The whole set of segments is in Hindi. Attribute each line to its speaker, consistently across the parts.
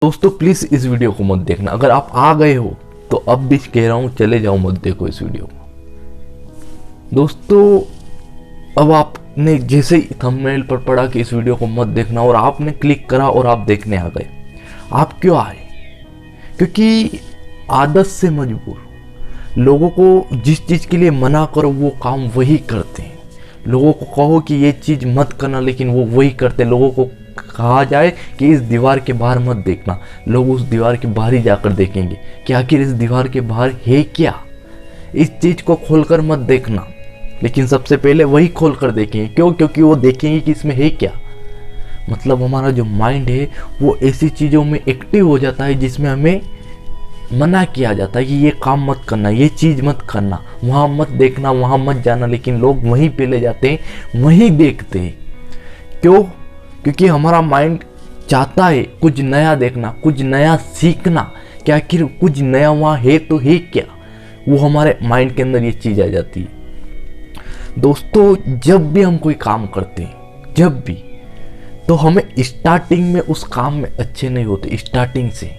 Speaker 1: दोस्तों प्लीज इस वीडियो को मत देखना। अगर आप आ गए हो तो अब भी कह रहा हूं, चले जाओ, मत देखो इस वीडियो को। दोस्तों अब आपने जैसे ही थंबनेल पर पढ़ा कि इस वीडियो को मत देखना और आपने क्लिक करा और आप देखने आ गए। आप क्यों आए? क्योंकि आदत से मजबूर लोगों को जिस चीज के लिए मना करो वो काम वही करते हैं। लोगों को कहो कि ये चीज मत करना, लेकिन वो वही करते हैं। लोगों को कहा जाए कि इस दीवार के बाहर मत देखना, लोग उस दीवार के बाहर ही जाकर देखेंगे कि आखिर इस दीवार के बाहर है क्या। इस चीज को खोलकर मत देखना, लेकिन सबसे पहले वही खोलकर देखेंगे। क्यों? क्योंकि वो देखेंगे कि इसमें है क्या। मतलब हमारा जो माइंड है वो ऐसी चीजों में एक्टिव हो जाता है जिसमें हमें मना किया जाता है कि ये काम मत करना, ये चीज मत करना, वहां मत देखना, वहां मत जाना, लेकिन लोग वहीं पे ले जाते हैं, वहीं देखते हैं। क्यों? क्योंकि हमारा माइंड चाहता है कुछ नया देखना, कुछ नया सीखना, कि आखिर कुछ नया वहाँ है तो है क्या। वो हमारे माइंड के अंदर ये चीज़ आ जाती है। दोस्तों जब भी हम कोई काम करते हैं, जब भी, तो हमें स्टार्टिंग में उस काम में अच्छे नहीं होते। स्टार्टिंग से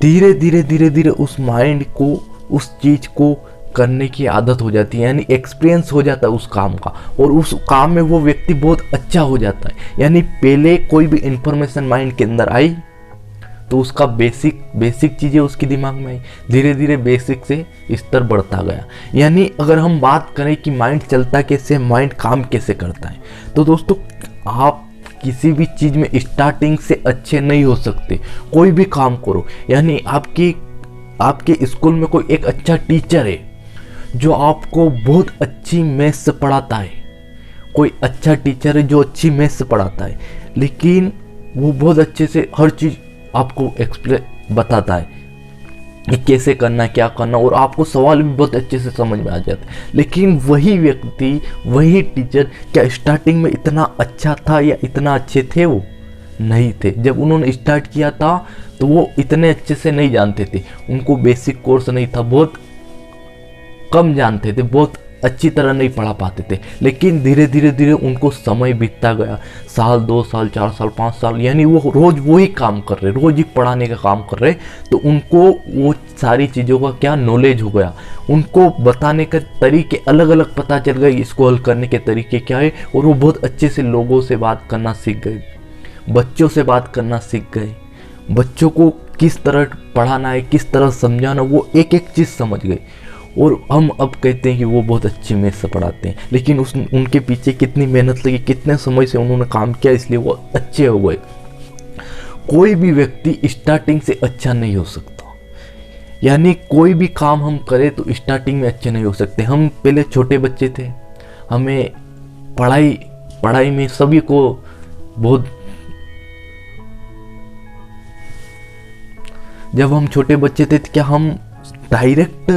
Speaker 1: धीरे धीरे धीरे धीरे उस माइंड को उस चीज़ को करने की आदत हो जाती है, यानी एक्सपीरियंस हो जाता है उस काम का, और उस काम में वो व्यक्ति बहुत अच्छा हो जाता है। यानी पहले कोई भी इंफॉर्मेशन माइंड के अंदर आई तो उसका बेसिक चीज़ें उसके दिमाग में आई, धीरे धीरे बेसिक से स्तर बढ़ता गया। यानी अगर हम बात करें कि माइंड चलता कैसे, माइंड काम कैसे करता है, तो दोस्तों आप किसी भी चीज़ में स्टार्टिंग से अच्छे नहीं हो सकते। कोई भी काम करो, यानी आपके स्कूल में कोई एक अच्छा टीचर है जो आपको बहुत अच्छी मैथ्स पढ़ाता है, कोई अच्छा टीचर है जो अच्छी मैथ्स पढ़ाता है, लेकिन वो बहुत अच्छे से हर चीज़ आपको एक्सप्लेन बताता है कि कैसे करना है, क्या करना, और आपको सवाल भी बहुत अच्छे से समझ में आ जाता है। लेकिन वही व्यक्ति, वही टीचर क्या स्टार्टिंग में इतना अच्छा था या इतना अच्छे थे? वो नहीं थे। जब उन्होंने स्टार्ट किया था तो वो इतने अच्छे से नहीं जानते थे, उनको बेसिक कोर्स नहीं था, बहुत कम जानते थे, बहुत अच्छी तरह नहीं पढ़ा पाते थे। लेकिन धीरे धीरे धीरे उनको समय बीतता गया, साल, 2 साल, 4 साल, 5 साल, यानी वो रोज वही काम कर रहे, रोज ही पढ़ाने का काम कर रहे, तो उनको वो सारी चीज़ों का क्या नॉलेज हो गया। उनको बताने के तरीके अलग अलग पता चल गए, इसको हल करने के तरीके क्या है, और वो बहुत अच्छे से लोगों से बात करना सीख गए, बच्चों से बात करना सीख गए, बच्चों को किस तरह पढ़ाना है, किस तरह समझाना, वो एक एक चीज़ समझ गए। और हम अब कहते हैं कि वो बहुत अच्छी मैथ्स पढ़ाते हैं, लेकिन उनके पीछे कितनी मेहनत लगी, कितने समय से उन्होंने काम किया, इसलिए वो अच्छे हो गए। कोई भी व्यक्ति स्टार्टिंग से अच्छा नहीं हो सकता। यानी कोई भी काम हम करें तो स्टार्टिंग में अच्छे नहीं हो सकते। हम पहले छोटे बच्चे थे, हमें पढ़ाई में सभी को बहुत, जब हम छोटे बच्चे थे तो क्या हम डायरेक्ट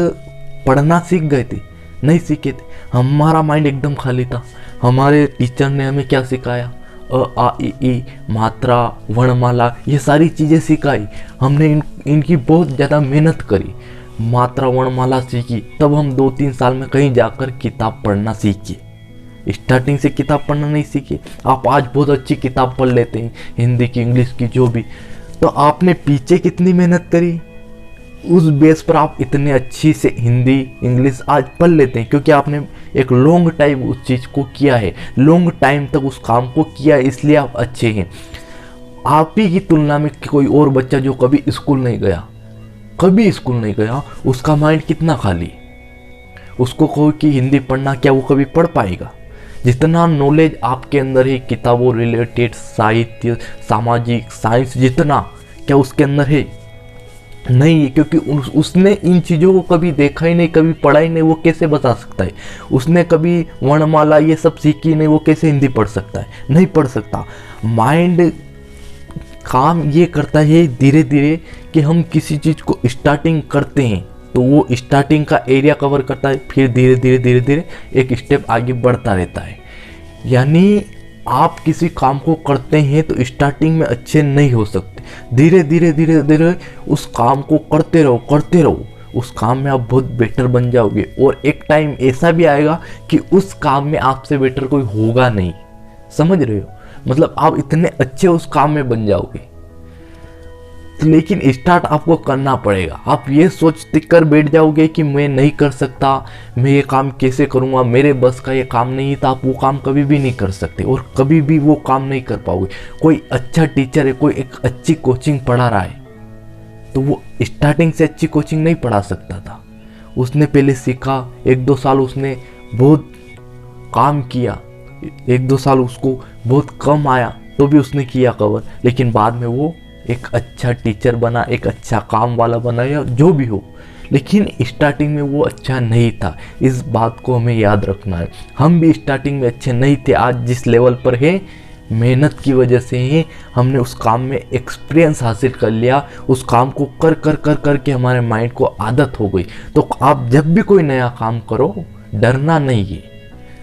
Speaker 1: पढ़ना सीख गए थे? नहीं सीखे थे। हमारा माइंड एकदम खाली था। हमारे टीचर ने हमें क्या सिखाया? अ आ इ ई, मात्रा, वर्णमाला, ये सारी चीज़ें सिखाई। हमने इनकी बहुत ज़्यादा मेहनत करी, मात्रा वर्णमाला सीखी, तब हम 2-3 साल में कहीं जाकर किताब पढ़ना सीखे। स्टार्टिंग से किताब पढ़ना नहीं सीखे। आप आज बहुत अच्छी किताब पढ़ लेते हैं, हिंदी की, इंग्लिश की, जो भी, तो आपने पीछे कितनी मेहनत करी, उस बेस पर आप इतने अच्छी से हिंदी, इंग्लिश आज पढ़ लेते हैं, क्योंकि आपने एक लॉन्ग टाइम उस चीज़ को किया है, लॉन्ग टाइम तक उस काम को किया है, इसलिए आप अच्छे हैं। आप ही की तुलना में कोई और बच्चा जो कभी स्कूल नहीं गया, उसका माइंड कितना खाली। उसको कहो कि हिंदी पढ़ना, क्या वो कभी पढ़ पाएगा? जितना नॉलेज आपके अंदर है किताबों रिलेटेड, साहित्य, सामाजिक, साइंस, जितना, क्या उसके अंदर है? नहीं है, क्योंकि उसने इन चीज़ों को कभी देखा ही नहीं, कभी पढ़ा ही नहीं, वो कैसे बता सकता है? उसने कभी वर्णमाला ये सब सीखी नहीं, वो कैसे हिंदी पढ़ सकता है? नहीं पढ़ सकता। माइंड काम ये करता है धीरे धीरे कि हम किसी चीज़ को स्टार्टिंग करते हैं तो वो स्टार्टिंग का एरिया कवर करता है, फिर धीरे धीरे धीरे धीरे एक स्टेप आगे बढ़ता रहता है। यानी आप किसी काम को करते हैं तो स्टार्टिंग में अच्छे नहीं हो सकते, धीरे धीरे धीरे धीरे उस काम को करते रहो, उस काम में आप बहुत बेटर बन जाओगे। और एक टाइम ऐसा भी आएगा कि उस काम में आपसे बेटर कोई होगा नहीं। समझ रहे हो? मतलब आप इतने अच्छे उस काम में बन जाओगे। तो लेकिन स्टार्ट आपको करना पड़ेगा। आप ये सोचते कर बैठ जाओगे कि मैं नहीं कर सकता, मैं ये काम कैसे करूँगा, मेरे बस का ये काम नहीं, तो आप वो काम कभी भी नहीं कर सकते और कभी भी वो काम नहीं कर पाओगे। कोई अच्छा टीचर है, कोई एक अच्छी कोचिंग पढ़ा रहा है, तो वो स्टार्टिंग से अच्छी कोचिंग नहीं पढ़ा सकता था। उसने पहले सीखा, 1-2 साल उसने बहुत काम किया, 1-2 साल उसको बहुत कम आया तो भी उसने किया कवर, लेकिन बाद में वो एक अच्छा टीचर बना, एक अच्छा काम वाला बना, या जो भी हो, लेकिन स्टार्टिंग में वो अच्छा नहीं था। इस बात को हमें याद रखना है। हम भी स्टार्टिंग में अच्छे नहीं थे, आज जिस लेवल पर है मेहनत की वजह से ही हमने उस काम में एक्सपीरियंस हासिल कर लिया। उस काम को कर कर कर कर के हमारे माइंड को आदत हो गई। तो आप जब भी कोई नया काम करो, डरना नहीं है,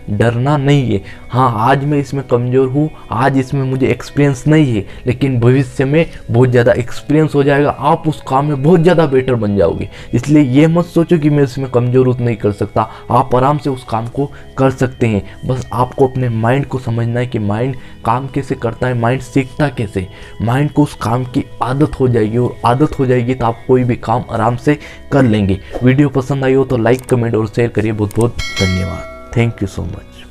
Speaker 1: डरना नहीं है। हाँ, आज मैं इसमें कमज़ोर हूँ, आज इसमें मुझे एक्सपीरियंस नहीं है, लेकिन भविष्य में बहुत ज़्यादा एक्सपीरियंस हो जाएगा, आप उस काम में बहुत ज़्यादा बेटर बन जाओगे। इसलिए ये मत सोचो कि मैं इसमें कमज़ोर हूँ तो नहीं कर सकता, आप आराम से उस काम को कर सकते हैं। बस आपको अपने माइंड को समझना है कि माइंड काम कैसे करता है, माइंड सीखता कैसे। माइंड को उस काम की आदत हो जाएगी, और आदत हो जाएगी तो आप कोई भी काम आराम से कर लेंगे। वीडियो पसंद आई हो तो लाइक, कमेंट और शेयर करिए। बहुत बहुत धन्यवाद। Thank you so much.